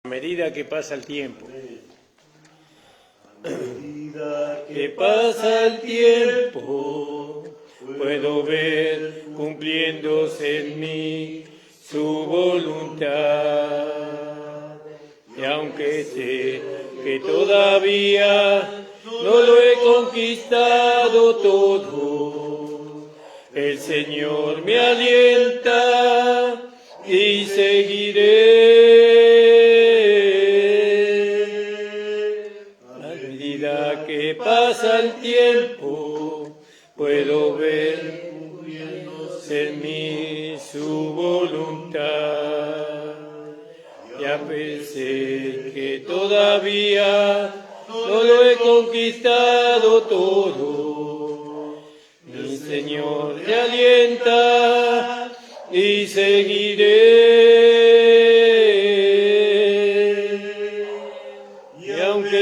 A medida que pasa el tiempo. A medida que pasa el tiempo, puedo ver cumpliéndose en mí su voluntad. Y aunque sé que todavía no lo he conquistado todo, el Señor me alienta y seguiré. A medida que pasa el tiempo, puedo ver en mí su voluntad. Y a pesar que todavía no lo he conquistado todo, mi Señor me alienta y seguiré. Y aunque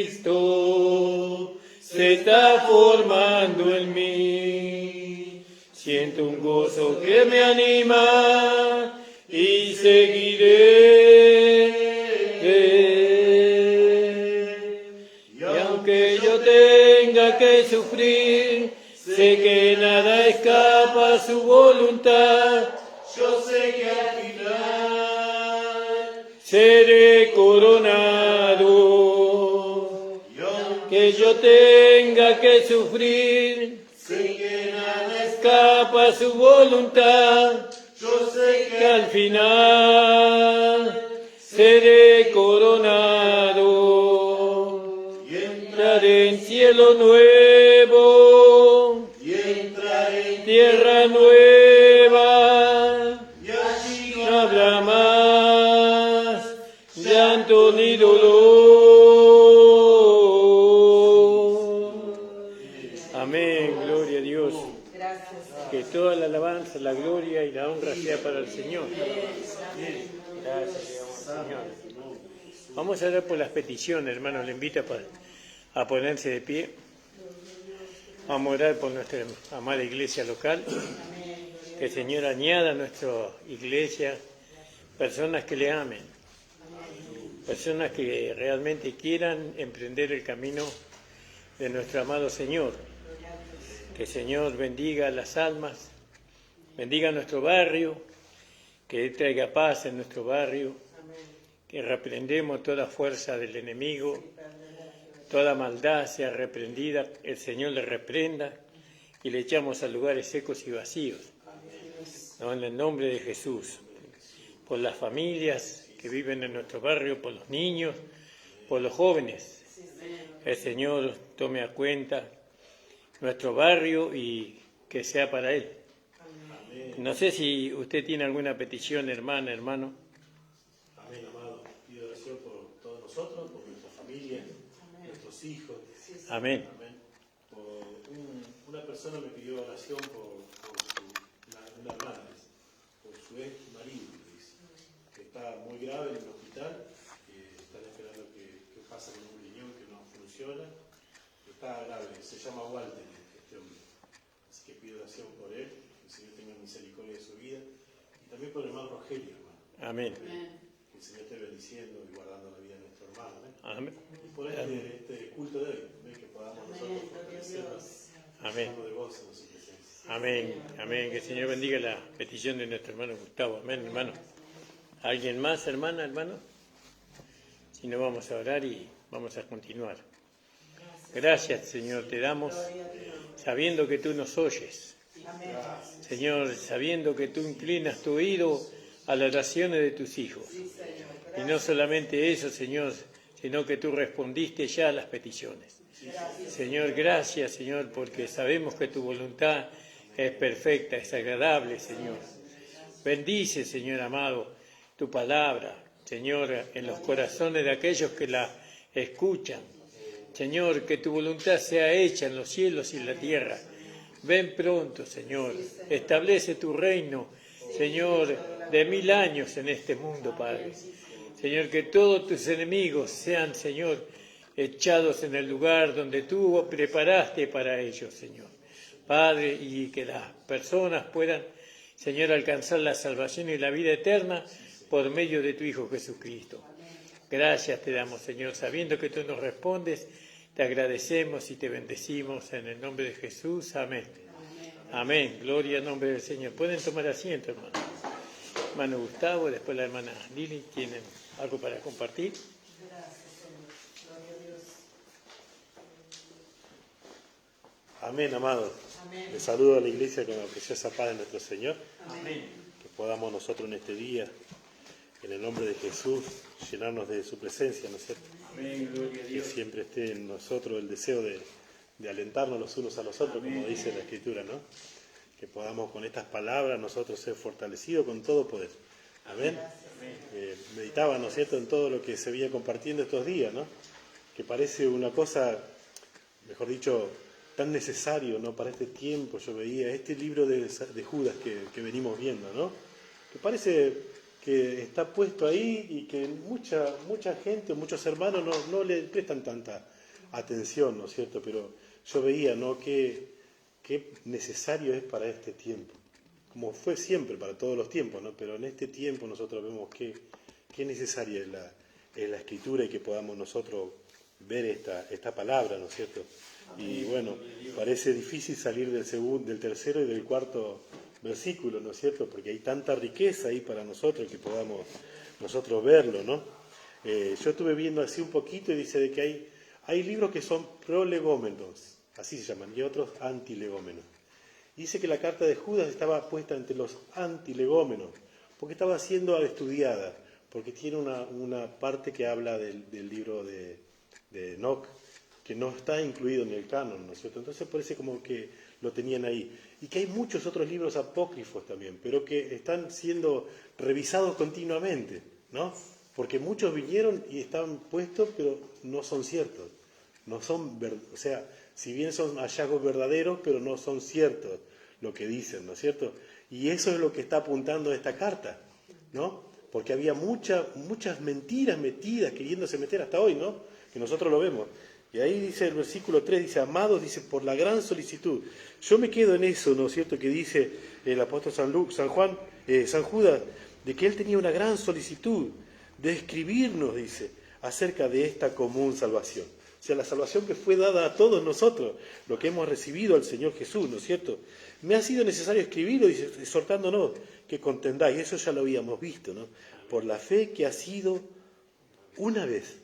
esto se está formando en mí, siento un gozo que me anima y seguiré. Y aunque yo tenga que sufrir, sé que nada escapa a su voluntad. Yo sé que al final seré coronado. Y aunque yo tenga que sufrir, sé que nada escapa a su voluntad. Yo sé que al final seré coronado. Y entraré en cielo nuevo. Y entraré en tierra nueva. Y allí no habrá más llanto ni dolor. Amén, gloria a Dios. Que toda la alabanza, la gloria y la honra sea para el Señor. Gracias, Señor. Vamos a orar por las peticiones, hermanos. Le invito a ponerse de pie. Vamos a orar por nuestra amada iglesia local. Que el Señor añada a nuestra iglesia personas que le amen. Personas que realmente quieran emprender el camino de nuestro amado Señor. Que el Señor bendiga las almas, bendiga nuestro barrio, que traiga paz en nuestro barrio, que reprendemos toda fuerza del enemigo, toda maldad sea reprendida, el Señor le reprenda y le echamos a lugares secos y vacíos. ¿No? En el nombre de Jesús, por las familias que viven en nuestro barrio, por los niños, por los jóvenes. El Señor tome a cuenta nuestro barrio y que sea para Él. Amén. No sé si usted tiene alguna petición, hermana, hermano. Amén, amado. Pido oración por todos nosotros, por nuestra familia, nuestros hijos. Amén. Amén. Una persona me pidió oración por una hermana, por su ex marido, dice, que está muy grave en el hospital, que están esperando que pase con un riñón que no funciona. Está grave, se llama Walter, este hombre. Así que pido oración por él, que el Señor tenga misericordia de su vida. Y también por el hermano Rogelio, hermano. Amén. Que el Señor esté bendiciendo y guardando la vida de nuestro hermano. Amén. Y por este culto de hoy, que podamos nosotros fortalecernos. Amén. De gozo en su presencia. Amén. Amén. Que el Señor bendiga la petición de nuestro hermano Gustavo. Amén, hermano. ¿Alguien más, hermana, hermano? Si no, vamos a orar y vamos a continuar. Gracias, Señor, te damos, sabiendo que tú nos oyes. Señor, sabiendo que tú inclinas tu oído a las oraciones de tus hijos. Y no solamente eso, Señor, sino que tú respondiste ya a las peticiones. Señor, gracias, Señor, porque sabemos que tu voluntad es perfecta, es agradable, Señor. Bendice, Señor amado, tu palabra, Señor, en los corazones de aquellos que la escuchan. Señor, que tu voluntad sea hecha en los cielos y en la tierra. Ven pronto, Señor. Establece tu reino, Señor, de 1000 años en este mundo, Padre. Señor, que todos tus enemigos sean, Señor, echados en el lugar donde tú preparaste para ellos, Señor. Padre, y que las personas puedan, Señor, alcanzar la salvación y la vida eterna por medio de tu Hijo Jesucristo. Gracias te damos, Señor, sabiendo que tú nos respondes, te agradecemos y te bendecimos en el nombre de Jesús. Amén. Amén. Gloria al nombre del Señor. Pueden tomar asiento, hermano. Hermano Gustavo, después la hermana Lili, ¿tienen algo para compartir? Amén, amados. Les saludo a la iglesia con la preciosa paz de nuestro Señor. Amén. Que podamos nosotros en este día, en el nombre de Jesús, llenarnos de su presencia, ¿no es cierto? Amén, gloria a Que Dios. siempre esté en nosotros el deseo de alentarnos los unos a los otros, como dice la Escritura, ¿no? Que podamos con estas palabras nosotros ser fortalecidos con todo poder. Amén. Meditaba, ¿no es cierto?, en todo lo que se veía compartiendo estos días, ¿no? Que parece una cosa, mejor dicho, tan necesario, ¿no?, para este tiempo. Yo veía este libro de Judas que venimos viendo, ¿no? Que parece que está puesto ahí y que mucha gente, muchos hermanos no le prestan tanta atención, ¿no es cierto? Pero yo veía, ¿no?, qué necesario es para este tiempo, como fue siempre para todos los tiempos, ¿no? Pero en este tiempo nosotros vemos qué necesaria es la Escritura y que podamos nosotros ver esta palabra, ¿no es cierto? Y bueno, parece difícil salir del tercero y del cuarto versículo, ¿no es cierto? Porque hay tanta riqueza ahí para nosotros que podamos nosotros verlo, ¿no? Yo estuve viendo así un poquito y dice de que hay libros que son prolegómenos, así se llaman, y otros antilegómenos. Dice que la carta de Judas estaba puesta entre los antilegómenos, porque estaba siendo estudiada, porque tiene una parte que habla del libro de Enoc, que no está incluido en el canon, ¿no es cierto? Entonces parece como que lo tenían ahí. Y que hay muchos otros libros apócrifos también, pero que están siendo revisados continuamente, ¿no? Porque muchos vinieron y están puestos, pero no son ciertos. No son, o sea, si bien son hallazgos verdaderos, pero no son ciertos lo que dicen, ¿no es cierto? Y eso es lo que está apuntando esta carta, ¿no? Porque había muchas mentiras metidas, queriéndose meter hasta hoy, ¿no? Que nosotros lo vemos. Y ahí dice el versículo 3, dice, amados, dice, por la gran solicitud. Yo me quedo en eso, ¿no es cierto?, que dice el apóstol San Judas, de que él tenía una gran solicitud de escribirnos, dice, acerca de esta común salvación. O sea, la salvación que fue dada a todos nosotros, lo que hemos recibido al Señor Jesús, ¿no es cierto? Me ha sido necesario escribirlo, dice, exhortándonos que contendáis, eso ya lo habíamos visto, ¿no? Por la fe que ha sido una vez,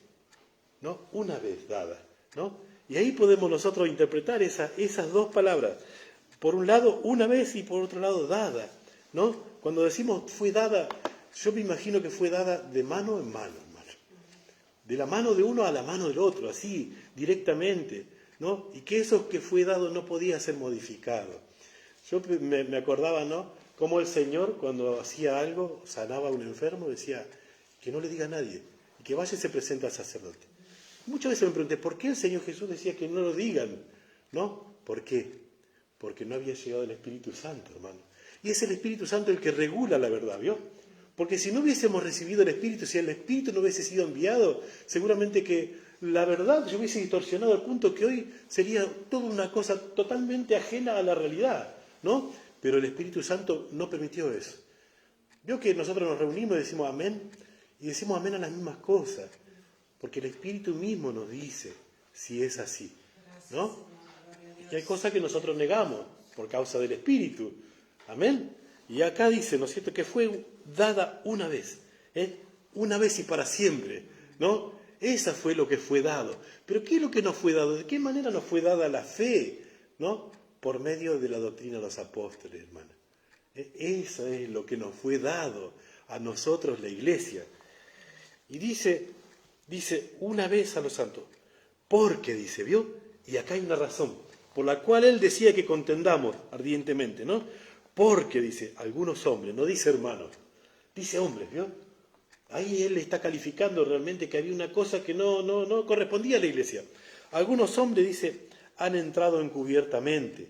¿no? Una vez dada, ¿no? Y ahí podemos nosotros interpretar esas dos palabras. Por un lado, una vez, y por otro lado, dada, ¿no? Cuando decimos fue dada, yo me imagino que fue dada de mano en mano, hermano. De la mano de uno a la mano del otro, así, directamente, ¿no? Y que eso que fue dado no podía ser modificado. Yo me acordaba, ¿no?, cómo el Señor, cuando hacía algo, sanaba a un enfermo, decía que no le diga a nadie, y que vaya y se presente al sacerdote. Muchas veces me pregunté, ¿por qué el Señor Jesús decía que no lo digan? ¿No? ¿Por qué? Porque no había llegado el Espíritu Santo, hermano. Y es el Espíritu Santo el que regula la verdad, ¿vio? Porque si no hubiésemos recibido el Espíritu, si el Espíritu no hubiese sido enviado, seguramente que la verdad se hubiese distorsionado al punto que hoy sería toda una cosa totalmente ajena a la realidad, ¿no? Pero el Espíritu Santo no permitió eso. Vio que nosotros nos reunimos y decimos amén, y decimos amén a las mismas cosas, porque el Espíritu mismo nos dice si es así, ¿no? Y hay cosas que nosotros negamos por causa del Espíritu, amén. Y acá dice, ¿no es cierto?, que fue dada una vez, una vez y para siempre, ¿no? Esa fue lo que fue dado. Pero ¿qué es lo que nos fue dado? ¿De qué manera nos fue dada la fe? ¿No? Por medio de la doctrina de los apóstoles, hermano. Eso es lo que nos fue dado a nosotros, la iglesia. Y dice una vez a los santos, porque dice, ¿vio? Y acá hay una razón, por la cual él decía que contendamos ardientemente, ¿no? Porque, dice, algunos hombres, no dice hermanos, dice hombres, ¿vio? Ahí él está calificando realmente que había una cosa que no correspondía a la iglesia. Algunos hombres, dice, han entrado encubiertamente,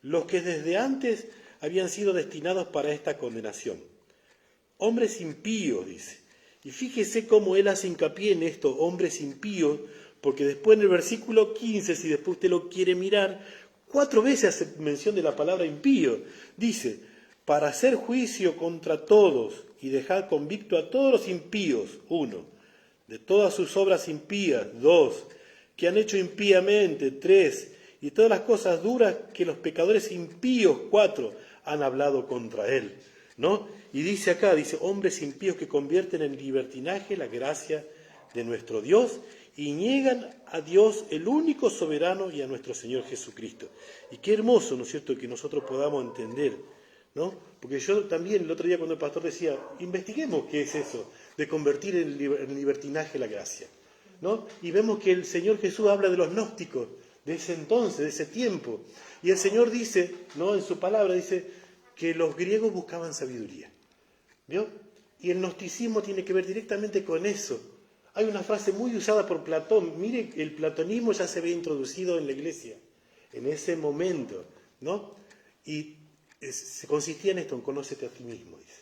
los que desde antes habían sido destinados para esta condenación. Hombres impíos, dice. Y fíjese cómo él hace hincapié en esto, hombres impíos, porque después en el versículo 15, si después usted lo quiere mirar, 4 veces hace mención de la palabra impío. Dice, para hacer juicio contra todos y dejar convicto a todos los impíos, 1, de todas sus obras impías, 2, que han hecho impíamente, 3, y todas las cosas duras que los pecadores impíos, 4, han hablado contra él, ¿no? Y dice acá, dice, hombres impíos que convierten en libertinaje la gracia de nuestro Dios y niegan a Dios, el único soberano, y a nuestro Señor Jesucristo. Y qué hermoso, ¿no es cierto?, que nosotros podamos entender, ¿no? Porque yo también, el otro día cuando el pastor decía, investiguemos qué es eso, de convertir en libertinaje la gracia, ¿no? Y vemos que el Señor Jesús habla de los gnósticos, de ese entonces, de ese tiempo. Y el Señor dice, ¿no?, en su palabra, dice que los griegos buscaban sabiduría, ¿vio? Y el gnosticismo tiene que ver directamente con eso. Hay una frase muy usada por Platón, mire, el platonismo ya se había introducido en la iglesia, en ese momento, ¿no? Y se consistía en esto, en conócete a ti mismo, dice.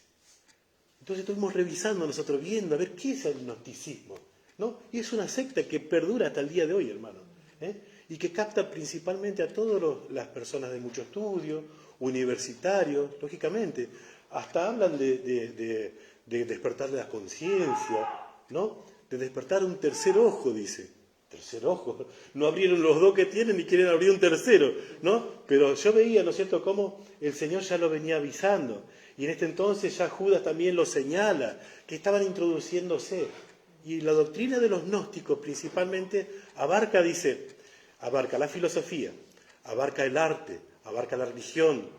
Entonces estuvimos revisando nosotros, viendo, a ver qué es el gnosticismo, ¿no? Y es una secta que perdura hasta el día de hoy, hermano, y que capta principalmente a todas las personas de mucho estudio, universitarios, lógicamente. Hasta hablan de despertar la conciencia, ¿no? De despertar un tercer ojo, dice. Tercer ojo. No abrieron los dos que tienen y quieren abrir un tercero, ¿no? Pero yo veía, ¿no es cierto?, cómo el Señor ya lo venía avisando. Y en este entonces ya Judas también lo señala, que estaban introduciéndose. Y la doctrina de los gnósticos principalmente abarca, dice, abarca la filosofía, abarca el arte, abarca la religión,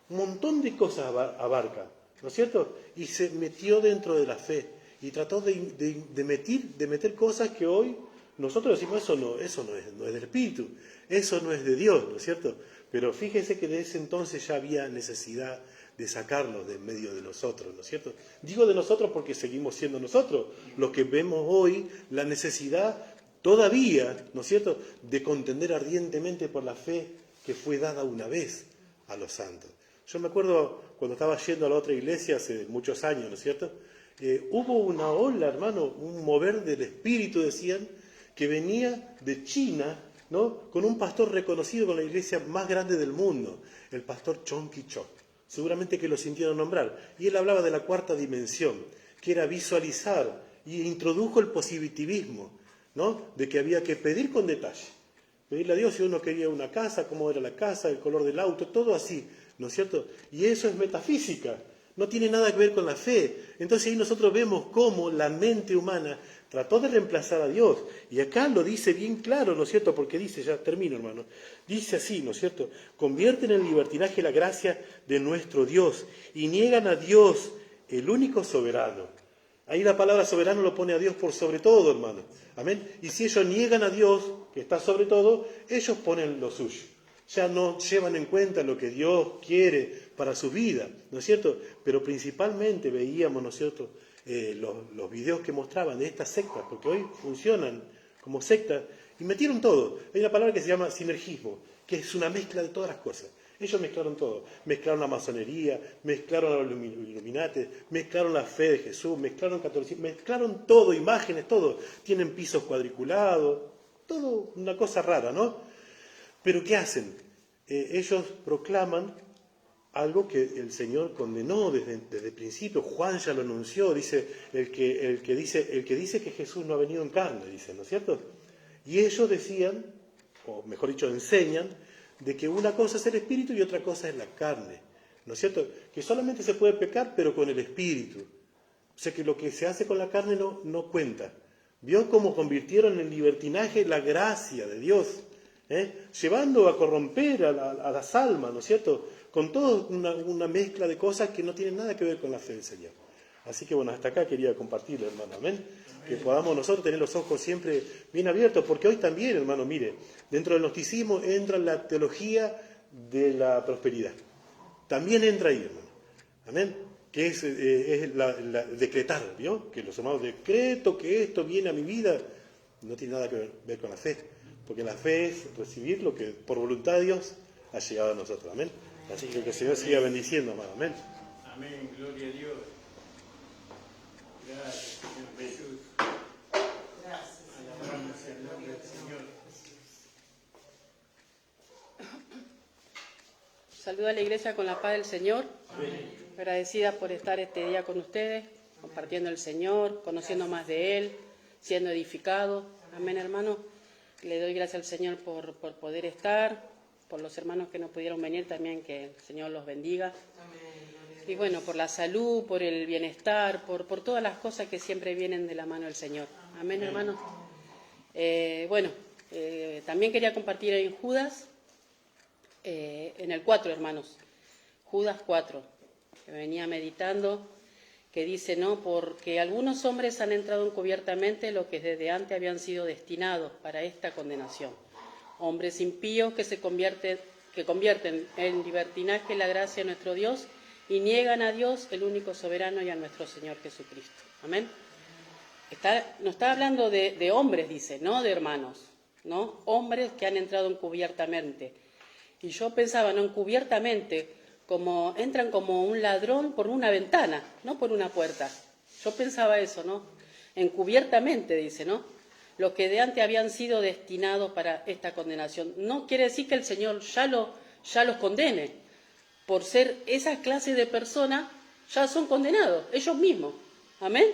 un montón de cosas abarca, ¿no es cierto? Y se metió dentro de la fe y trató de meter cosas que hoy nosotros decimos, eso no es del Espíritu, eso no es de Dios, ¿no es cierto? Pero fíjese que de ese entonces ya había necesidad de sacarlos de en medio de nosotros, ¿no es cierto? Digo de nosotros porque seguimos siendo nosotros los que vemos hoy la necesidad todavía, ¿no es cierto?, de contender ardientemente por la fe que fue dada una vez a los santos. Yo me acuerdo cuando estaba yendo a la otra iglesia hace muchos años, ¿no es cierto? Hubo una ola, hermano, un mover del espíritu, decían, que venía de China, ¿no?, con un pastor reconocido con la iglesia más grande del mundo, el pastor Chong Ki-chok. Seguramente que lo sintieron nombrar. Y él hablaba de la cuarta dimensión, que era visualizar, y introdujo el positivismo, ¿no?, de que había que pedir con detalle. Pedirle a Dios si uno quería una casa, cómo era la casa, el color del auto, todo así, ¿no es cierto? Y eso es metafísica, no tiene nada que ver con la fe. Entonces ahí nosotros vemos cómo la mente humana trató de reemplazar a Dios. Y acá lo dice bien claro, ¿no es cierto? Porque dice, ya termino, hermano, dice así, ¿no es cierto? Convierten en libertinaje la gracia de nuestro Dios y niegan a Dios, el único soberano. Ahí la palabra soberano lo pone a Dios por sobre todo, hermano. Amén. Y si ellos niegan a Dios, que está sobre todo, ellos ponen lo suyo. Ya no llevan en cuenta lo que Dios quiere para su vida, ¿no es cierto? Pero principalmente veíamos, ¿no es cierto?, los videos que mostraban de estas sectas, porque hoy funcionan como sectas, y metieron todo. Hay una palabra que se llama sinergismo, que es una mezcla de todas las cosas. Ellos mezclaron todo, mezclaron la masonería, mezclaron a los Illuminati, mezclaron la fe de Jesús, mezclaron catolicismo, mezclaron todo, imágenes, todo. Tienen pisos cuadriculados, todo una cosa rara, ¿no? Pero ¿qué hacen? Ellos proclaman algo que el Señor condenó desde el principio. Juan ya lo anunció, dice el que dice que Jesús no ha venido en carne, dice, ¿no es cierto? Y ellos decían, o mejor dicho, enseñan, de que una cosa es el espíritu y otra cosa es la carne, ¿no es cierto? Que solamente se puede pecar, pero con el espíritu. O sea que lo que se hace con la carne no cuenta. ¿Vio cómo convirtieron en libertinaje la gracia de Dios? Llevando a corromper a las almas, ¿no es cierto? Con toda una mezcla de cosas que no tienen nada que ver con la fe del Señor. Así que bueno, hasta acá quería compartirlo, hermano, amén. Que podamos nosotros tener los ojos siempre bien abiertos, porque hoy también, hermano, mire, dentro del gnosticismo entra la teología de la prosperidad. También entra ahí, hermano, amén. Que es decretar, ¿vio? Que los hermanos decreto que esto viene a mi vida, no tiene nada que ver con la fe, porque la fe es recibir lo que por voluntad de Dios ha llegado a nosotros, amén. Así que el Señor siga bendiciendo, hermano, amén. Amén, gloria a Dios. Gracias, Señor Jesús. Gracias. Alabamos el nombre del Señor. saludo a la iglesia con la paz del Señor. Agradecida por estar este día con ustedes, compartiendo el Señor, conociendo más de Él, siendo edificado. Amén, hermano. Le doy gracias al Señor por poder estar, por los hermanos que no pudieron venir también, que el Señor los bendiga. Y bueno, por la salud, por el bienestar, por todas las cosas que siempre vienen de la mano del Señor. Amén, hermano. También quería compartir en Judas, en el 4, hermanos. Judas 4, que venía meditando, que dice, ¿no? Porque algunos hombres han entrado encubiertamente los que desde antes habían sido destinados para esta condenación. Hombres impíos que convierten en libertinaje la gracia de nuestro Dios y niegan a Dios, el único soberano, y a nuestro Señor Jesucristo. Amén. No está hablando de hombres, dice, no de hermanos, ¿no? Hombres que han entrado encubiertamente. Y yo pensaba, no encubiertamente, como entran como un ladrón por una ventana, no por una puerta. Yo pensaba eso, ¿no? Encubiertamente, dice, ¿no? Los que de antes habían sido destinados para esta condenación. No quiere decir que el Señor ya los condene. Por ser esa clase de personas, ya son condenados, ellos mismos. Amén.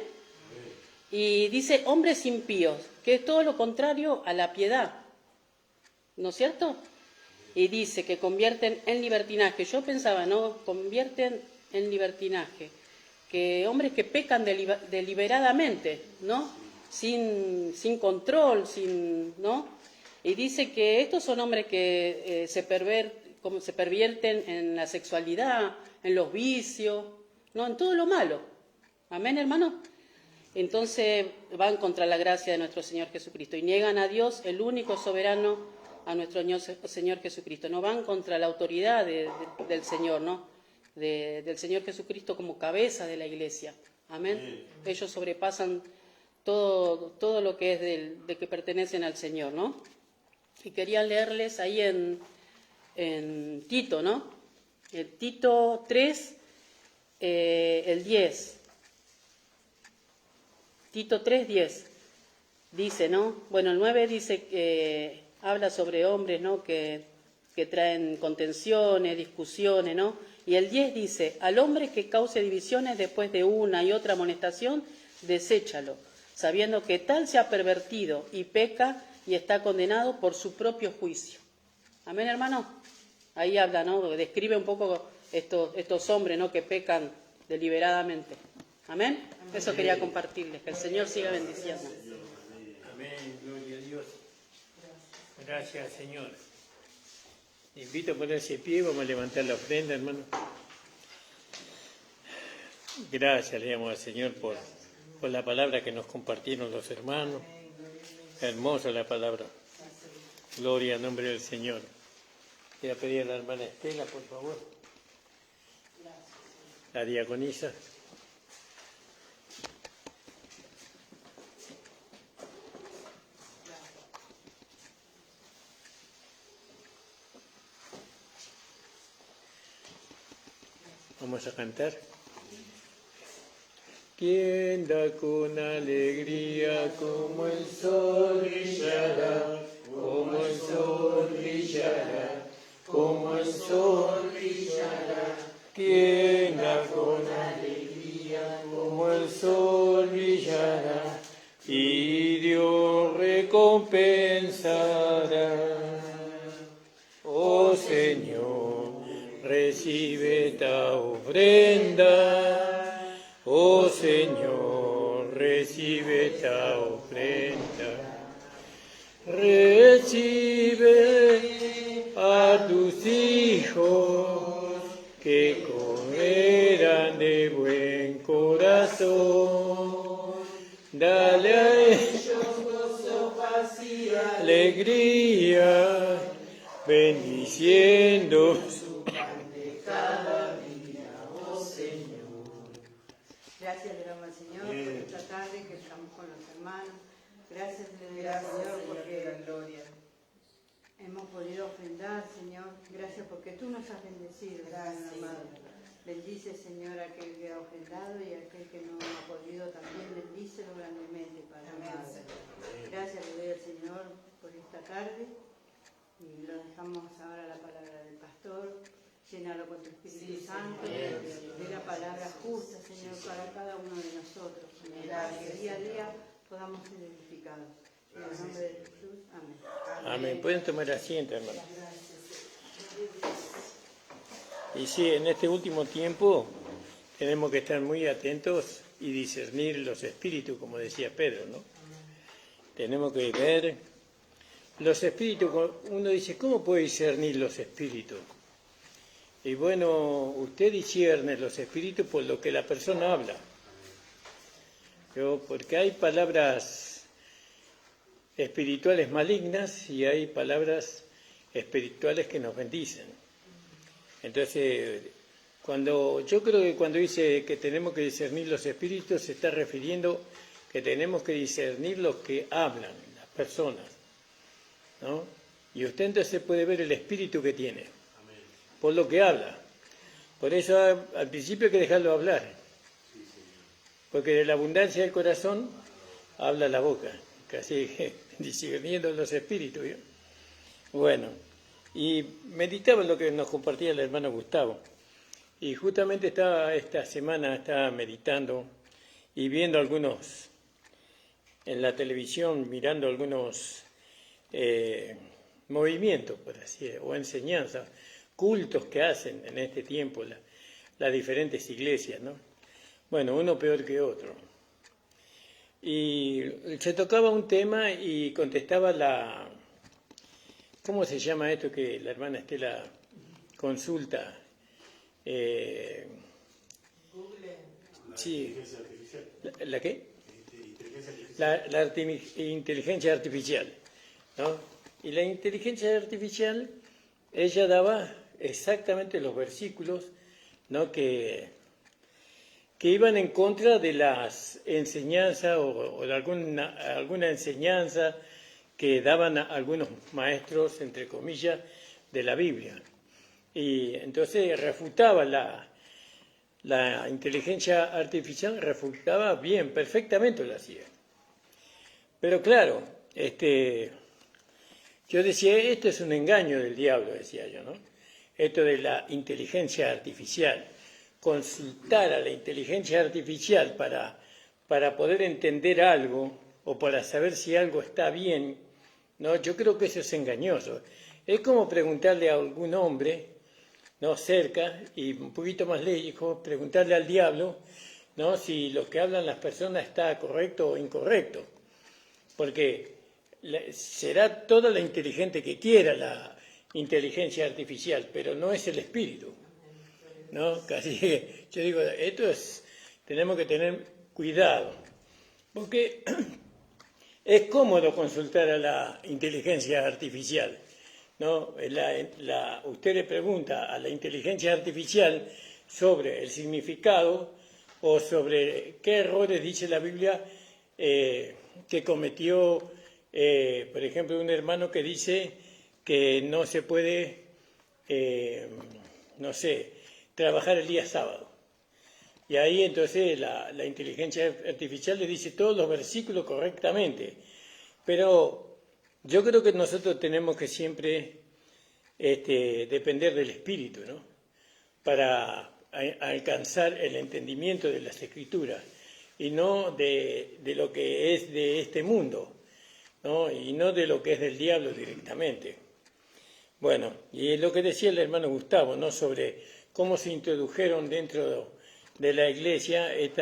Y dice hombres impíos, que es todo lo contrario a la piedad, ¿no es cierto? Y dice que convierten en libertinaje. Yo pensaba, ¿no? Convierten en libertinaje. Que hombres que pecan deliberadamente, ¿no? Sin control, ¿no? Y dice que estos son hombres que se pervierten en la sexualidad, en los vicios, ¿no? En todo lo malo. Amén, hermano. Entonces van contra la gracia de nuestro Señor Jesucristo y niegan a Dios, el único soberano, a nuestro Señor Jesucristo. No van contra la autoridad del Señor, ¿no? Del Señor Jesucristo como cabeza de la iglesia. Amén. Ellos sobrepasan todo lo que es de que pertenecen al Señor, ¿no? Y quería leerles ahí en Tito, ¿no? El Tito 3, el 10. Tito 3:10 dice, ¿no? Bueno, el 9 dice que habla sobre hombres, ¿no? Que traen contenciones, discusiones, ¿no? Y el 10 dice, al hombre que cause divisiones después de una y otra amonestación, deséchalo, sabiendo que tal se ha pervertido y peca y está condenado por su propio juicio. Amén, hermano. Ahí habla, ¿no? Describe un poco estos hombres, ¿no? Que pecan deliberadamente. Amén. Eso quería compartirles. Que el Señor siga bendiciendo. Amén. Gloria a Dios. Gracias, Señor. Te invito a ponerse de pie. Vamos a levantar la ofrenda, hermano. Gracias le damos al Señor por la palabra que nos compartieron los hermanos. Hermosa la palabra. Gloria al nombre del Señor. Voy a pedir a la hermana Estela, por favor. La diaconisa. Vamos a cantar. ¿Quién da con alegría como el sol brillará? Como el sol brillará, como el sol brillará. ¿Quién da con alegría como el sol brillará? Y Dios recompensará. Oh Señor, recibe esta ofrenda. Oh Señor, recibe esta ofrenda. Recibe a tus hijos que comerán de buen corazón. Dale a ellos gozo, paz y alegría, bendiciendo su pan de cada día, oh Señor. Gracias le damos al Señor por esta tarde que estamos con los hermanos. Gracias le damos al Señor porque hemos podido ofrendar, Señor. Gracias porque tú nos has bendecido, Señor amado. Bendice, Señor, a aquel que ha ofrendado y a aquel que no ha podido también. Bendícelo grandemente, Padre amado. Gracias le doy al Señor por esta tarde. Y lo dejamos ahora la palabra del pastor. Llénalo con tu Espíritu Santo, de la palabra justa, Señor, para cada uno de nosotros, Señor, para que día a día podamos ser edificados. En el nombre de Jesús, amén. Amén. Pueden tomar asiento, hermano. Y sí, en este último tiempo tenemos que estar muy atentos y discernir los espíritus, como decía Pedro, ¿no? Tenemos que ver los espíritus. Uno dice, ¿cómo puede discernir los espíritus? Y bueno, usted discierne los espíritus por lo que la persona habla. Porque hay palabras espirituales malignas y hay palabras espirituales que nos bendicen. Entonces, yo creo que cuando dice que tenemos que discernir los espíritus, se está refiriendo que tenemos que discernir los que hablan, las personas, ¿no? Y usted entonces puede ver el espíritu que tiene, por lo que habla. Por eso al principio hay que dejarlo hablar, porque de la abundancia del corazón habla la boca, casi discerniendo los espíritus, ¿no? Bueno, y meditaba en lo que nos compartía el hermano Gustavo, y justamente esta semana estaba meditando y viendo algunos, en la televisión, mirando algunos movimientos, por así decirlo, o enseñanzas, cultos que hacen en este tiempo las diferentes iglesias, ¿no? Bueno, uno peor que otro. Y se tocaba un tema y contestaba ¿cómo se llama esto que la hermana Estela consulta? Sí. ¿La qué? La inteligencia artificial, ¿no? Y la inteligencia artificial, ella daba exactamente los versículos, ¿no? que iban en contra de las enseñanzas o de alguna enseñanza que daban algunos maestros, entre comillas, de la Biblia. Y entonces refutaba la inteligencia artificial, refutaba bien, perfectamente lo hacía. Pero claro, yo decía, esto es un engaño del diablo, decía yo, ¿no? Esto de la inteligencia artificial. Consultar a la inteligencia artificial para poder entender algo o para saber si algo está bien, ¿no? Yo creo que eso es engañoso. Es como preguntarle a algún hombre, ¿no? Cerca, y un poquito más lejos, preguntarle al diablo, ¿no? Si lo que hablan las personas está correcto o incorrecto. Porque será toda la inteligente que quiera la inteligencia artificial, pero no es el espíritu, ¿no? Casi, yo digo, tenemos que tener cuidado, porque es cómodo consultar a la inteligencia artificial, ¿no? Usted le pregunta a la inteligencia artificial sobre el significado o sobre qué errores dice la Biblia que cometió, por ejemplo, un hermano que dice que no se puede, trabajar el día sábado. Y ahí entonces la inteligencia artificial le dice todos los versículos correctamente. Pero yo creo que nosotros tenemos que siempre depender del Espíritu, ¿no? Para alcanzar el entendimiento de las Escrituras y no de lo que es de este mundo, ¿no? Y no de lo que es del diablo directamente. Bueno, y lo que decía el hermano Gustavo, ¿no? Sobre cómo se introdujeron dentro de la iglesia el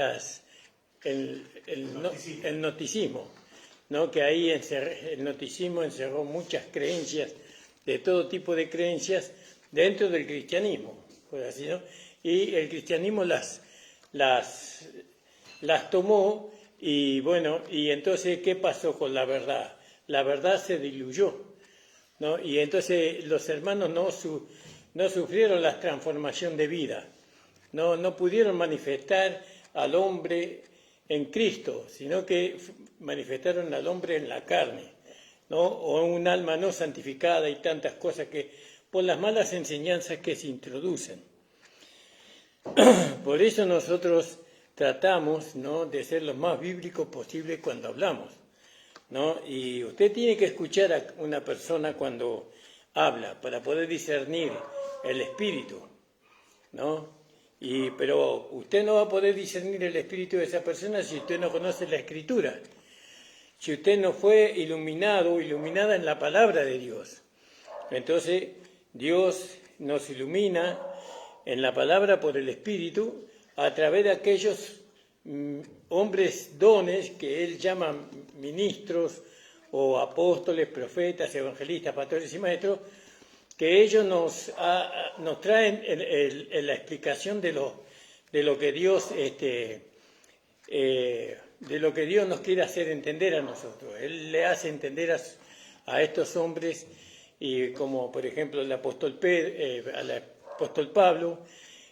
gnosticismo, ¿no? Que ahí el gnosticismo encerró muchas creencias, de todo tipo de creencias, dentro del cristianismo, por así, ¿no? Y el cristianismo las tomó y bueno, y entonces, ¿qué pasó con la verdad? La verdad se diluyó, ¿no? Y entonces los hermanos no sufrieron la transformación de vida, no pudieron manifestar al hombre en Cristo, sino que manifestaron al hombre en la carne, ¿no? O un alma no santificada y tantas cosas que por las malas enseñanzas que se introducen. Por eso nosotros tratamos, ¿no? De ser lo más bíblicos posible cuando hablamos, ¿no? Y usted tiene que escuchar a una persona cuando habla para poder discernir el espíritu, ¿no? Pero usted no va a poder discernir el espíritu de esa persona si usted no conoce la Escritura, si usted no fue iluminado o iluminada en la palabra de Dios. Entonces, Dios nos ilumina en la palabra por el Espíritu a través de aquellos hombres dones que Él llama ministros o apóstoles, profetas, evangelistas, pastores y maestros, que ellos nos traen la explicación de lo que Dios nos quiere hacer entender a nosotros. Él le hace entender a estos hombres, y como por ejemplo al apóstol Pablo,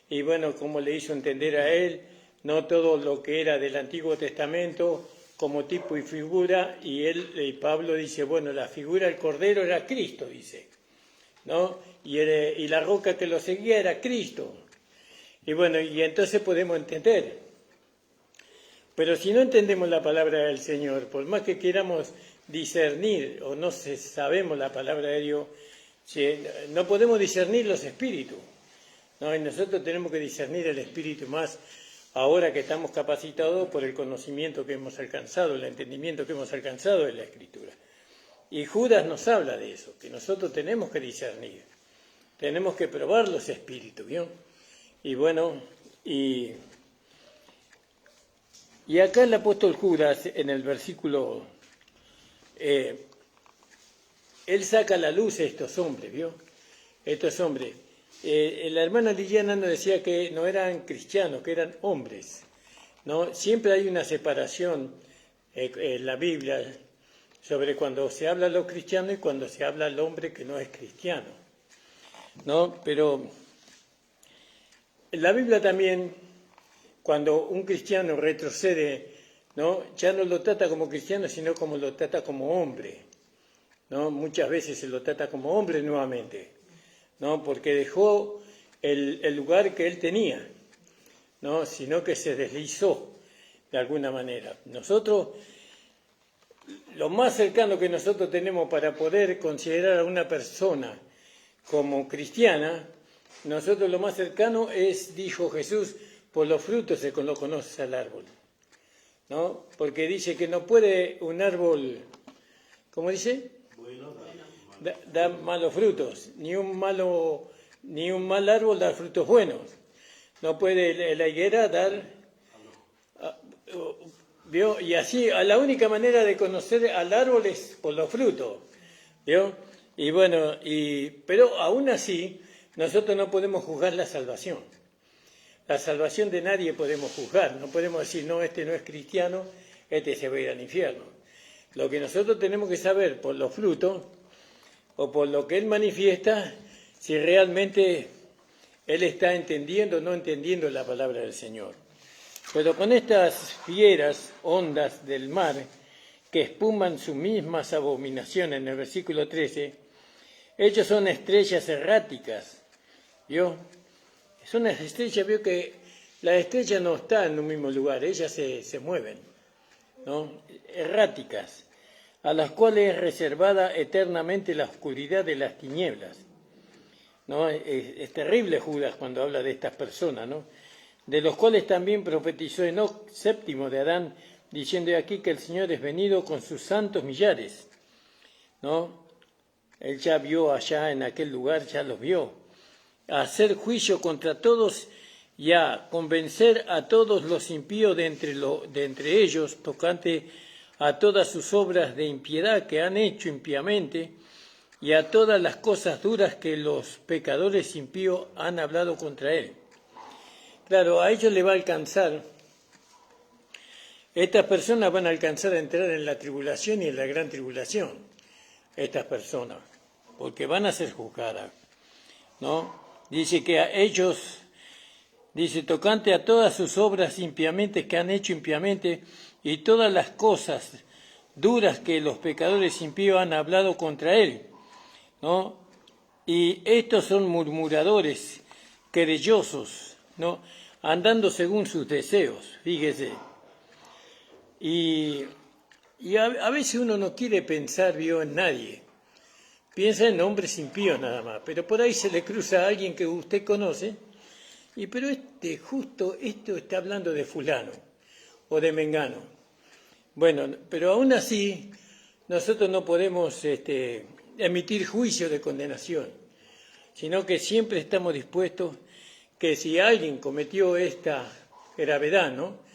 y bueno, como le hizo entender a él, no todo lo que era del Antiguo Testamento como tipo y figura, y Pablo dice, bueno, la figura del Cordero era Cristo, dice, ¿no? Y la roca que lo seguía era Cristo. Y bueno, y entonces podemos entender. Pero si no entendemos la palabra del Señor, por más que queramos discernir o no sabemos la palabra de Dios, no podemos discernir los espíritus, ¿no? Y nosotros tenemos que discernir el espíritu más ahora que estamos capacitados por el conocimiento que hemos alcanzado, el entendimiento que hemos alcanzado de la Escritura. Y Judas nos habla de eso, que nosotros tenemos que discernir, tenemos que probar los espíritus, ¿vio? Y bueno, y acá el apóstol Judas, en el versículo, él saca a la luz a estos hombres, ¿vio? Estos hombres. La hermana Liliana nos decía que no eran cristianos, que eran hombres, ¿no? Siempre hay una separación en la Biblia sobre cuando se habla a los cristianos y cuando se habla al hombre que no es cristiano, ¿no? Pero en la Biblia también, cuando un cristiano retrocede, ¿no? Ya no lo trata como cristiano, sino como lo trata como hombre, ¿no? Muchas veces se lo trata como hombre nuevamente, ¿no? Porque dejó el lugar que él tenía, ¿no? Sino que se deslizó de alguna manera. Nosotros, lo más cercano que nosotros tenemos para poder considerar a una persona como cristiana, nosotros lo más cercano es, dijo Jesús, por los frutos se lo conoce al árbol, ¿no? Porque dice que no puede un árbol, ¿cómo dice? Da malos frutos, ni un mal árbol dar frutos buenos. No puede la higuera dar, ¿vio? Y así, la única manera de conocer al árbol es por los frutos, ¿vio? Y bueno, pero aún así, nosotros no podemos juzgar la salvación. La salvación de nadie podemos juzgar, no podemos decir, no, este no es cristiano, este se va a ir al infierno. Lo que nosotros tenemos que saber por los frutos, o por lo que él manifiesta, si realmente él está entendiendo o no entendiendo la palabra del Señor. Pero con estas fieras ondas del mar que espuman sus mismas abominaciones, en el versículo 13, ellos son estrellas erráticas, ¿vio? Son las estrellas, vio que las estrellas no están en un mismo lugar, ellas se mueven, ¿no? Erráticas, a las cuales es reservada eternamente la oscuridad de las tinieblas, ¿no? Es terrible Judas cuando habla de estas personas, ¿no? De los cuales también profetizó Enoc, séptimo de Adán, diciendo aquí que el Señor es venido con sus santos millares, ¿no? Él ya vio allá en aquel lugar, ya los vio, a hacer juicio contra todos y a convencer a todos los impíos de entre ellos, tocante a todas sus obras de impiedad que han hecho impíamente, y a todas las cosas duras que los pecadores impíos han hablado contra él. Claro, a ellos le va a alcanzar, estas personas van a alcanzar a entrar en la tribulación y en la gran tribulación, estas personas, porque van a ser juzgadas, ¿no? Dice que a ellos, dice, tocante a todas sus obras impíamente que han hecho impíamente, y todas las cosas duras que los pecadores impíos han hablado contra él, ¿no? Y estos son murmuradores, querellosos, ¿no? Andando según sus deseos, fíjese. Y a veces uno no quiere pensar, vio, en nadie. Piensa en hombres impíos nada más, pero por ahí se le cruza a alguien que usted conoce pero justo esto está hablando de fulano o de mengano. Bueno, pero aún así nosotros no podemos emitir juicio de condenación, sino que siempre estamos dispuestos que si alguien cometió esta gravedad, ¿no?,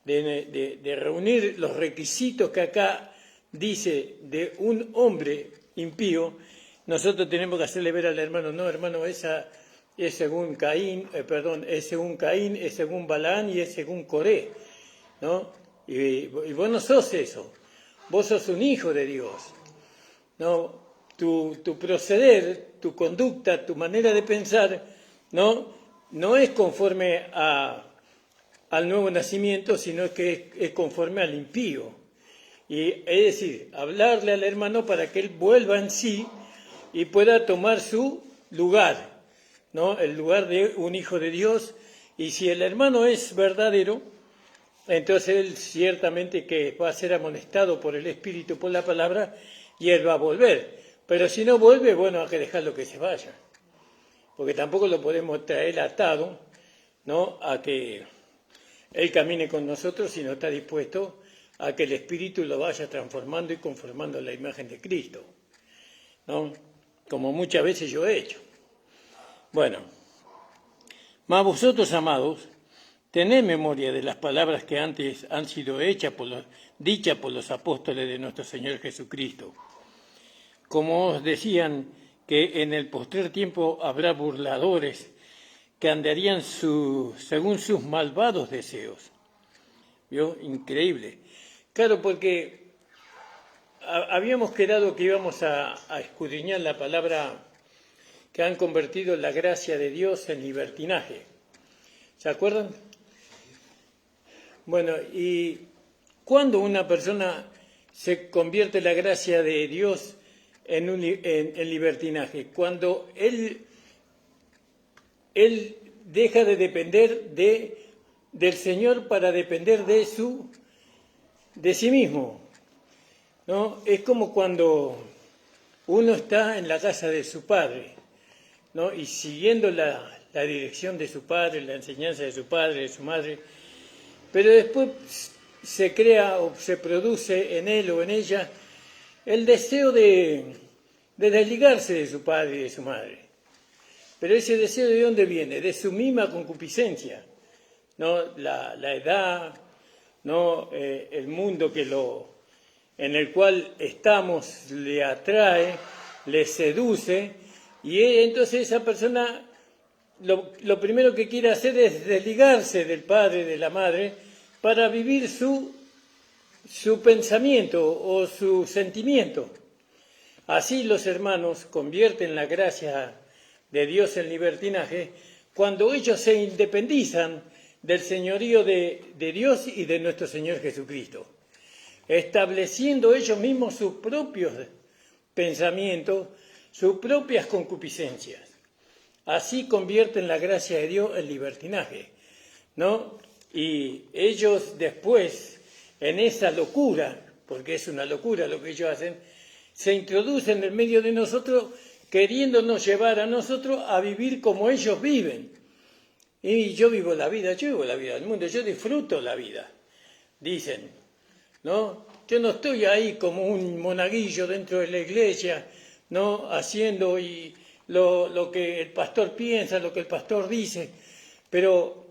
de reunir los requisitos que acá dice de un hombre impío, nosotros tenemos que hacerle ver al hermano, no, hermano, esa es según Caín, es según Caín, es según Balaán y es según Coré, ¿no? Y vos no sos eso, vos sos un hijo de Dios, ¿no? Tu proceder, tu conducta, tu manera de pensar, no es conforme al nuevo nacimiento, sino que es conforme al impío. Y es decir, hablarle al hermano para que él vuelva en sí y pueda tomar su lugar, ¿no?, el lugar de un hijo de Dios. Y si el hermano es verdadero, entonces él ciertamente que va a ser amonestado por el Espíritu, por la palabra, y él va a volver. Pero si no vuelve, bueno, hay que dejarlo que se vaya, porque tampoco lo podemos traer atado, ¿no?, a que él camine con nosotros, si no está dispuesto a que el Espíritu lo vaya transformando y conformando a la imagen de Cristo, ¿no?, como muchas veces yo he hecho. Bueno, mas vosotros, amados, tened memoria de las palabras que antes han sido dichas por los apóstoles de nuestro Señor Jesucristo. Como os decían que en el postrer tiempo habrá burladores que andarían según sus malvados deseos. ¿Vio? Increíble. Claro, porque habíamos quedado que íbamos a escudriñar la palabra que han convertido la gracia de Dios en libertinaje. ¿Se acuerdan? Bueno, y cuando una persona se convierte la gracia de Dios en libertinaje, cuando él deja de depender del Señor para depender de sí mismo, ¿no? Es como cuando uno está en la casa de su padre, ¿no?, y siguiendo la dirección de su padre, la enseñanza de su padre, de su madre, pero después se crea o se produce en él o en ella el deseo de desligarse de su padre y de su madre. Pero ese deseo, ¿de dónde viene? De su misma concupiscencia, ¿no? La edad, ¿no? El mundo en el cual estamos le atrae, le seduce, y entonces esa persona lo primero que quiere hacer es desligarse del padre, de la madre, para vivir su pensamiento o su sentimiento. Así los hermanos convierten la gracia de Dios en libertinaje cuando ellos se independizan del señorío de Dios y de nuestro Señor Jesucristo, estableciendo ellos mismos sus propios pensamientos, sus propias concupiscencias. Así convierten la gracia de Dios en libertinaje, ¿no? Y ellos después, en esa locura, porque es una locura lo que ellos hacen, se introducen en medio de nosotros, queriéndonos llevar a nosotros a vivir como ellos viven. Y yo vivo la vida del mundo, yo disfruto la vida, dicen, ¿no? Yo no estoy ahí como un monaguillo dentro de la iglesia, ¿no?, haciendo lo que el pastor piensa, lo que el pastor dice, pero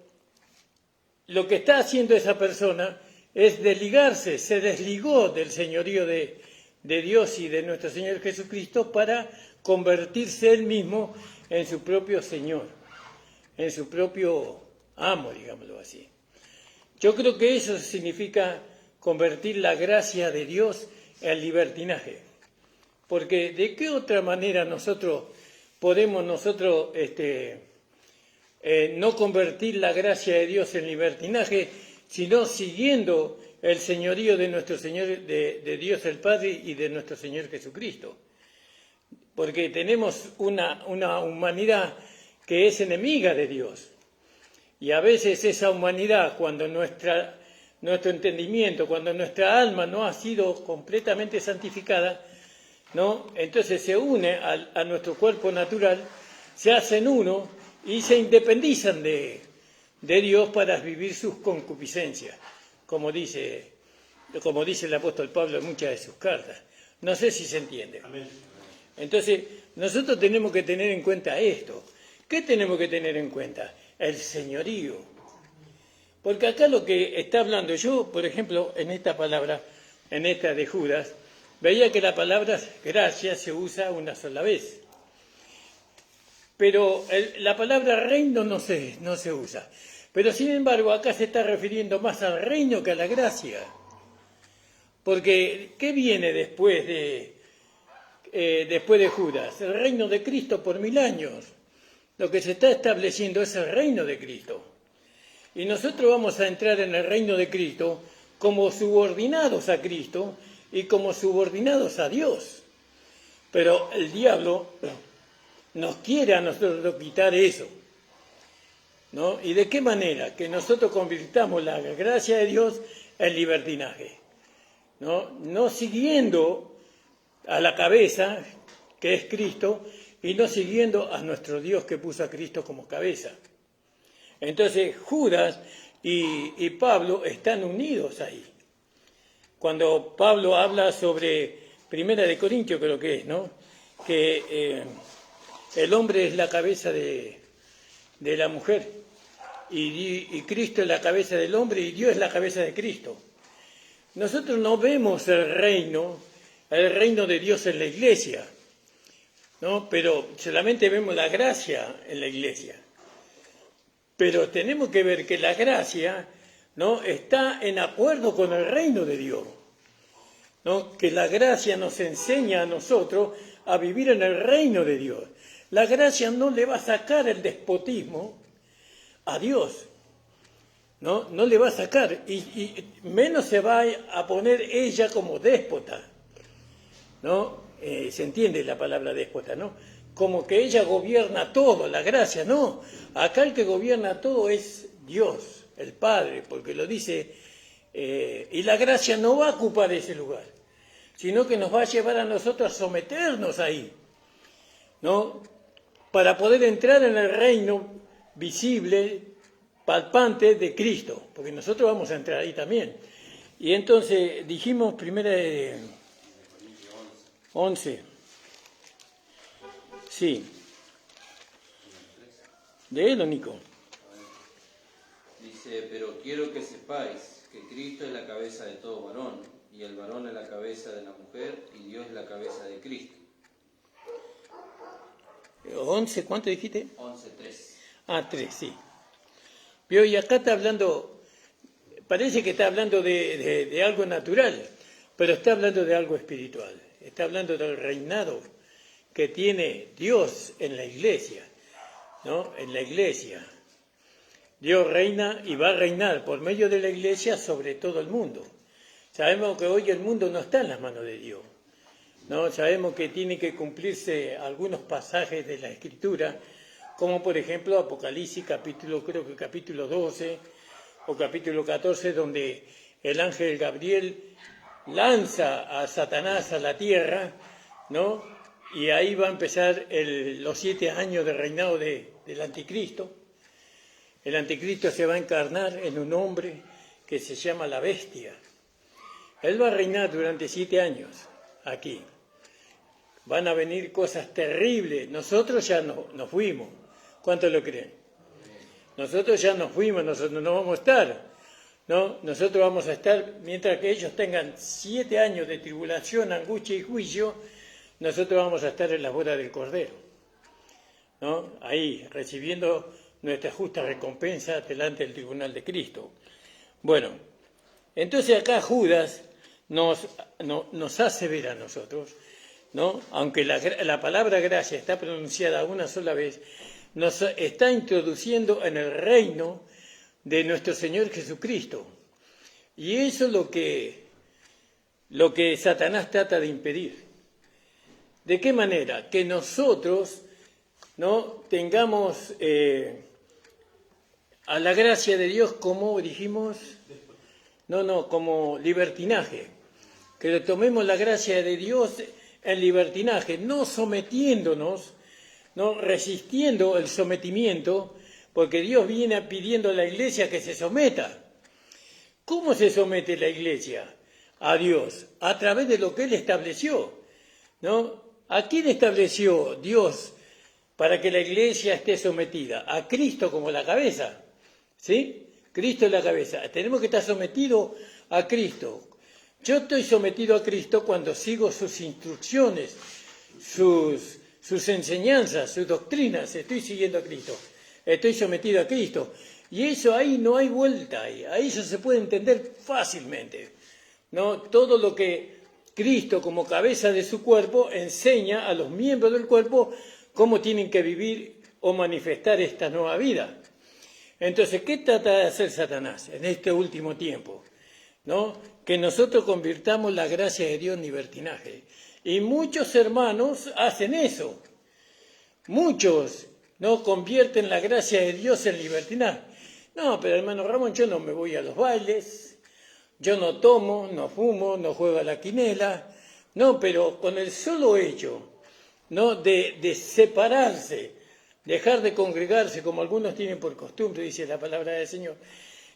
lo que está haciendo esa persona es desligarse, se desligó del señorío de Dios y de nuestro Señor Jesucristo para convertirse él mismo en su propio Señor, en su propio amo, digámoslo así. Yo creo que eso significa convertir la gracia de Dios en libertinaje, porque ¿de qué otra manera nosotros podemos no convertir la gracia de Dios en libertinaje, sino siguiendo el señorío de nuestro Señor, de Dios el Padre y de nuestro Señor Jesucristo? Porque tenemos una humanidad que es enemiga de Dios. Y a veces esa humanidad, cuando nuestro entendimiento, cuando nuestra alma no ha sido completamente santificada, ¿no?, entonces se une a nuestro cuerpo natural, se hacen uno y se independizan de Dios para vivir sus concupiscencias, como dice el apóstol Pablo en muchas de sus cartas. No sé si se entiende. Amén. Entonces, nosotros tenemos que tener en cuenta esto. ¿Qué tenemos que tener en cuenta? El señorío. Porque acá lo que está hablando yo, por ejemplo, en esta palabra, en esta de Judas, veía que la palabra gracia se usa una sola vez. Pero la palabra reino no se usa. Pero sin embargo, acá se está refiriendo más al reino que a la gracia. Porque, ¿qué viene después de Judas? El reino de Cristo por 1000 años. Lo que se está estableciendo es el reino de Cristo. Y nosotros vamos a entrar en el reino de Cristo como subordinados a Cristo y como subordinados a Dios. Pero el diablo nos quiere a nosotros quitar eso, ¿no? ¿Y de qué manera? Que nosotros convirtamos la gracia de Dios en libertinaje, no siguiendo a la cabeza, que es Cristo, y no siguiendo a nuestro Dios que puso a Cristo como cabeza. Entonces Judas y Pablo están unidos ahí. Cuando Pablo habla sobre 1 de Corintios, creo que es, ¿no? Que el hombre es la cabeza de la mujer y Cristo es la cabeza del hombre y Dios es la cabeza de Cristo. Nosotros no vemos el reino de Dios en la iglesia, ¿no? Pero solamente vemos la gracia en la iglesia. Pero tenemos que ver que la gracia, ¿no?, está en acuerdo con el reino de Dios, ¿no? Que la gracia nos enseña a nosotros a vivir en el reino de Dios. La gracia no le va a sacar el despotismo a Dios, no le va a sacar, y menos se va a poner ella como déspota, ¿no? Se entiende la palabra déspota, ¿no? Como que ella gobierna todo, la gracia, no. Acá el que gobierna todo es Dios, el Padre, porque lo dice, y la gracia no va a ocupar ese lugar, sino que nos va a llevar a nosotros a someternos ahí, ¿no? Para poder entrar en el reino visible, palpante de Cristo, porque nosotros vamos a entrar ahí también. Y entonces dijimos 1 de 11. Sí. Léelo, Nico. Dice, pero quiero que sepáis que Cristo es la cabeza de todo varón, y el varón es la cabeza de la mujer, y Dios es la cabeza de Cristo. 11, ¿cuánto dijiste? 11:3. 3, sí. Vio, y acá está hablando, parece que está hablando de algo natural, pero está hablando de algo espiritual. Está hablando del reinado que tiene Dios en la iglesia, ¿no? En la iglesia. Dios reina y va a reinar por medio de la iglesia sobre todo el mundo. Sabemos que hoy el mundo no está en las manos de Dios, ¿no? Sabemos que tiene que cumplirse algunos pasajes de la Escritura, como por ejemplo Apocalipsis, creo que capítulo 12 o capítulo 14, donde el ángel Gabriel lanza a Satanás a la tierra, ¿no? Y ahí va a empezar los 7 años de reinado del anticristo. El anticristo se va a encarnar en un hombre que se llama la bestia. Él va a reinar durante 7 años aquí. Van a venir cosas terribles. Nosotros ya nos fuimos. ¿Cuántos lo creen? Nosotros ya nos fuimos, nosotros no vamos a estar, ¿no? Nosotros vamos a estar, mientras que ellos tengan 7 años de tribulación, angustia y juicio, nosotros vamos a estar en la boda del Cordero, ¿no? Ahí, recibiendo nuestra justa recompensa delante del tribunal de Cristo. Bueno, entonces acá Judas nos hace ver a nosotros, ¿no? Aunque la palabra gracia está pronunciada una sola vez, nos está introduciendo en el reino de nuestro Señor Jesucristo. Y eso es lo que Satanás trata de impedir. ¿De qué manera? Que nosotros no tengamos a la gracia de Dios como dijimos, como libertinaje. Que tomemos la gracia de Dios en libertinaje, no sometiéndonos ¿no? Resistiendo el sometimiento, porque Dios viene pidiendo a la iglesia que se someta. ¿Cómo se somete la iglesia a Dios? A través de lo que Él estableció, ¿no? ¿A quién estableció Dios para que la iglesia esté sometida? A Cristo como la cabeza, ¿sí? Cristo es la cabeza. Tenemos que estar sometidos a Cristo. Yo estoy sometido a Cristo cuando sigo sus instrucciones, sus enseñanzas, sus doctrinas. Estoy siguiendo a Cristo. Estoy sometido a Cristo. Y eso ahí no hay vuelta. Ahí eso se puede entender fácilmente, ¿no? Todo lo que Cristo como cabeza de su cuerpo enseña a los miembros del cuerpo cómo tienen que vivir o manifestar esta nueva vida. Entonces, ¿qué trata de hacer Satanás en este último tiempo? ¿No? Que nosotros convirtamos la gracia de Dios en libertinaje. Y muchos hermanos hacen eso. Muchos no convierten la gracia de Dios en libertinaje. No, pero hermano Ramón, yo no me voy a los bailes, yo no tomo, no fumo, no juego a la quinela. No, pero con el solo hecho, ¿no? de separarse, dejar de congregarse, como algunos tienen por costumbre, dice la palabra del Señor,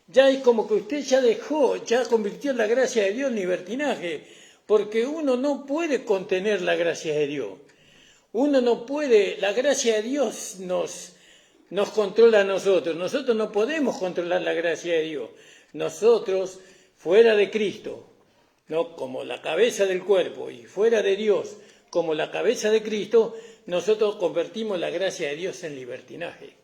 ya es como que usted ya convirtió la gracia de Dios en libertinaje, porque uno no puede contener la gracia de Dios. Uno no puede, la gracia de Dios nos controla a nosotros. Nosotros no podemos controlar la gracia de Dios. Nosotros, fuera de Cristo, ¿no? Como la cabeza del cuerpo, y fuera de Dios, como la cabeza de Cristo, nosotros convertimos la gracia de Dios en libertinaje.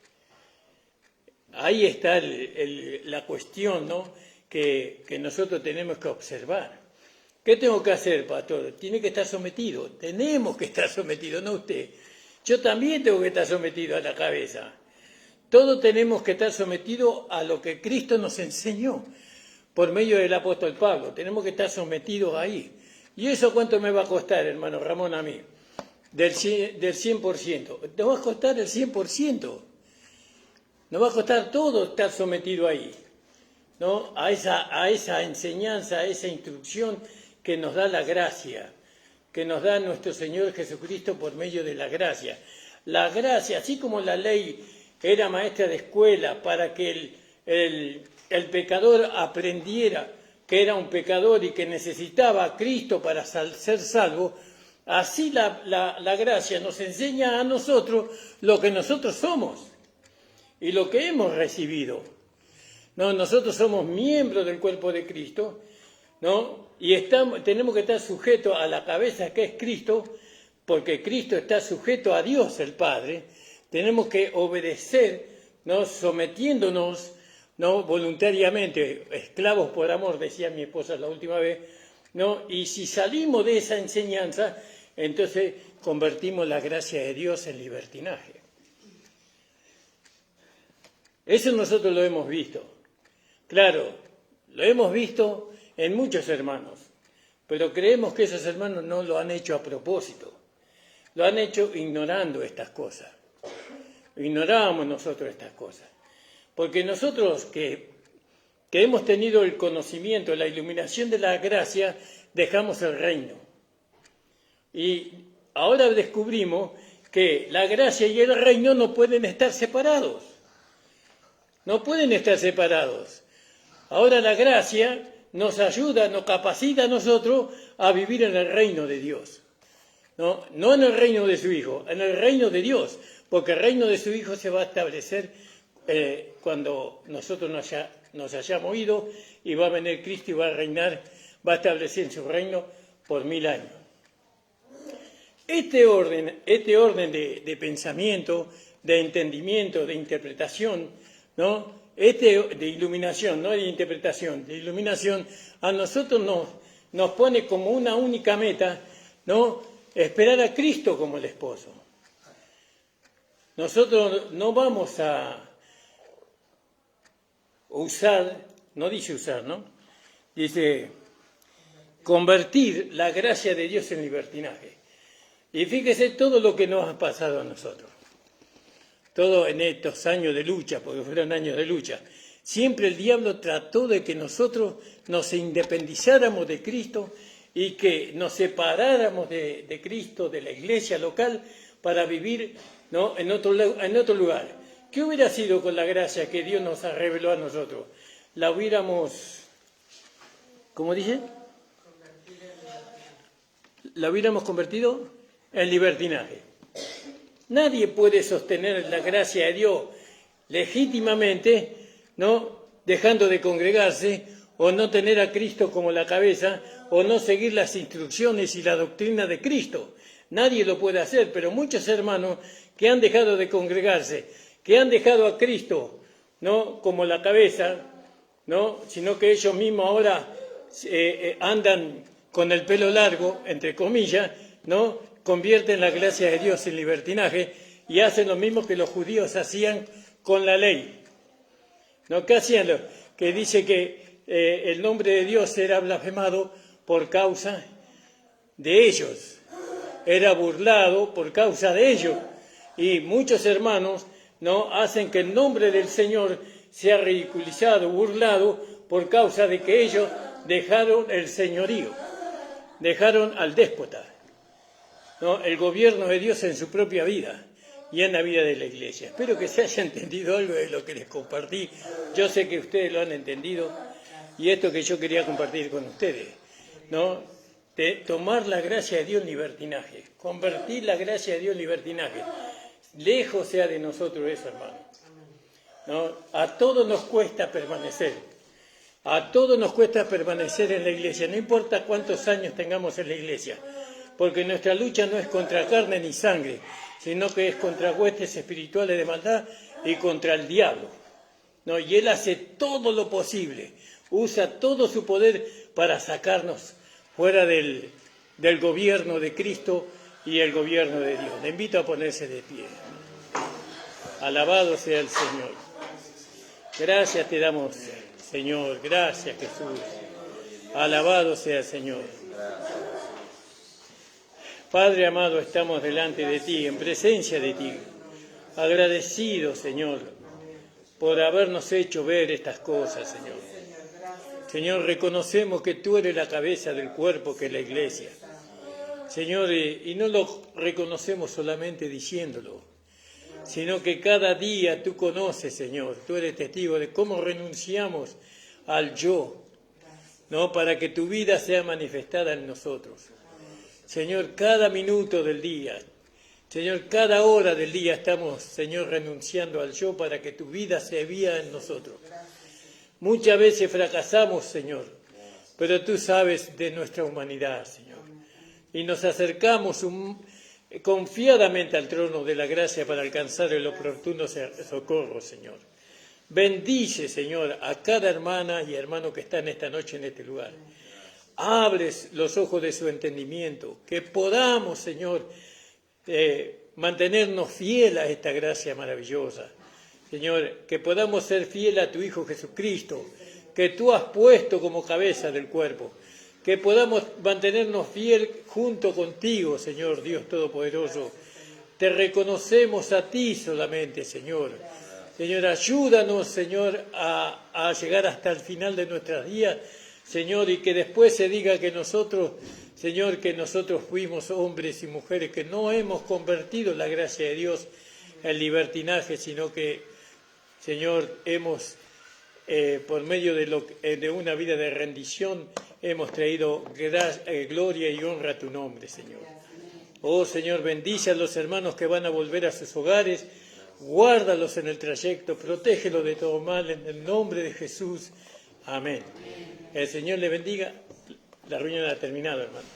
Ahí está la cuestión, ¿no? que nosotros tenemos que observar. ¿Qué tengo que hacer, pastor? Tiene que estar sometido. Tenemos que estar sometidos, no usted. Yo también tengo que estar sometido a la cabeza. Todos tenemos que estar sometidos a lo que Cristo nos enseñó por medio del apóstol Pablo. Tenemos que estar sometidos ahí. ¿Y eso cuánto me va a costar, hermano Ramón, a mí? Del 100%. Te va a costar el 100%. Nos va a costar todo estar sometido ahí, ¿no? A esa enseñanza, a esa instrucción que nos da la gracia, que nos da nuestro Señor Jesucristo por medio de la gracia. La gracia, así como la ley era maestra de escuela para que el pecador aprendiera que era un pecador y que necesitaba a Cristo para ser salvo, así la gracia nos enseña a nosotros lo que nosotros somos y lo que hemos recibido. No, nosotros somos miembros del cuerpo de Cristo, ¿no? Y tenemos que estar sujetos a la cabeza que es Cristo, porque Cristo está sujeto a Dios el Padre. Tenemos que obedecer, ¿no? Sometiéndonos, ¿no? Voluntariamente, esclavos por amor, decía mi esposa la última vez, ¿no? Y si salimos de esa enseñanza, entonces convertimos la gracia de Dios en libertinaje. Eso nosotros lo hemos visto. Claro, lo hemos visto en muchos hermanos, pero creemos que esos hermanos no lo han hecho a propósito. Lo han hecho ignorando estas cosas. Ignorábamos nosotros estas cosas. Porque nosotros que hemos tenido el conocimiento, la iluminación de la gracia, dejamos el reino. Y ahora descubrimos que la gracia y el reino no pueden estar separados. No pueden estar separados. Ahora la gracia nos ayuda, nos capacita a nosotros a vivir en el reino de Dios. No en el reino de su Hijo, en el reino de Dios. Porque el reino de su Hijo se va a establecer cuando nosotros nos hayamos ido y va a venir Cristo y va a reinar, va a establecer su reino por 1000 años. Este orden de pensamiento, de entendimiento, de interpretación, ¿no? De iluminación, no de interpretación, de iluminación, a nosotros nos pone como una única meta, ¿no? Esperar a Cristo como el esposo. Nosotros no vamos a usar, no dice usar, ¿no? Dice convertir la gracia de Dios en libertinaje. Y fíjese todo lo que nos ha pasado a nosotros. Todo en estos años de lucha, porque fueron años de lucha. Siempre el diablo trató de que nosotros nos independizáramos de Cristo y que nos separáramos de Cristo, de la iglesia local, para vivir ¿no? En otro lugar. ¿Qué hubiera sido con la gracia que Dios nos reveló a nosotros? La hubiéramos, ¿cómo dice? La hubiéramos convertido en libertinaje. Nadie puede sostener la gracia de Dios legítimamente, ¿no? Dejando de congregarse, o no tener a Cristo como la cabeza, o no seguir las instrucciones y la doctrina de Cristo. Nadie lo puede hacer, pero muchos hermanos que han dejado de congregarse, que han dejado a Cristo, ¿no? Como la cabeza, ¿no? Sino que ellos mismos ahora andan con el pelo largo, entre comillas, ¿no? Convierten la gracia de Dios en libertinaje y hacen lo mismo que los judíos hacían con la ley. ¿No? ¿Qué hacían? Que dice que el nombre de Dios era blasfemado por causa de ellos, era burlado por causa de ellos. Y muchos hermanos, ¿no? Hacen que el nombre del Señor sea ridiculizado, burlado, por causa de que ellos dejaron el señorío, dejaron al déspota, ¿no? El gobierno de Dios en su propia vida y en la vida de la Iglesia. Espero que se haya entendido algo de lo que les compartí. Yo sé que ustedes lo han entendido y esto que yo quería compartir con ustedes, ¿no? De tomar la gracia de Dios en libertinaje, convertir la gracia de Dios en libertinaje. Lejos sea de nosotros eso, hermano, ¿no? A todos nos cuesta permanecer. A todos nos cuesta permanecer en la Iglesia, no importa cuántos años tengamos en la Iglesia, porque nuestra lucha no es contra carne ni sangre, sino que es contra huestes espirituales de maldad y contra el diablo, ¿no? Y él hace todo lo posible, usa todo su poder para sacarnos fuera del gobierno de Cristo y el gobierno de Dios. Le invito a ponerse de pie. Alabado sea el Señor. Gracias te damos, Señor. Gracias, Jesús. Alabado sea el Señor. Padre amado, estamos delante de ti, en presencia de ti, agradecidos, Señor, por habernos hecho ver estas cosas, Señor. Señor, reconocemos que tú eres la cabeza del cuerpo que es la Iglesia. Señor, y no lo reconocemos solamente diciéndolo, sino que cada día tú conoces, Señor, tú eres testigo de cómo renunciamos al yo, ¿no? Para que tu vida sea manifestada en nosotros. Señor, cada minuto del día, Señor, cada hora del día estamos, Señor, renunciando al yo para que tu vida se vea en nosotros. Muchas veces fracasamos, Señor, pero tú sabes de nuestra humanidad, Señor. Y nos acercamos confiadamente al trono de la gracia para alcanzar el oportuno socorro, Señor. Bendice, Señor, a cada hermana y hermano que está en esta noche en este lugar. Hables los ojos de su entendimiento, que podamos, Señor, mantenernos fieles a esta gracia maravillosa. Señor, que podamos ser fieles a tu Hijo Jesucristo, que tú has puesto como cabeza del cuerpo. Que podamos mantenernos fieles junto contigo, Señor Dios Todopoderoso. Te reconocemos a ti solamente, Señor. Señor, ayúdanos, Señor, a llegar hasta el final de nuestros días, Señor, y que después se diga que nosotros, Señor, que nosotros fuimos hombres y mujeres que no hemos convertido la gracia de Dios en libertinaje, sino que, Señor, hemos, por medio de una vida de rendición, hemos traído gloria y honra a tu nombre, Señor. Oh, Señor, bendice a los hermanos que van a volver a sus hogares, guárdalos en el trayecto, protégelos de todo mal, en el nombre de Jesús. Amén. El Señor le bendiga. La reunión ha terminado, hermano.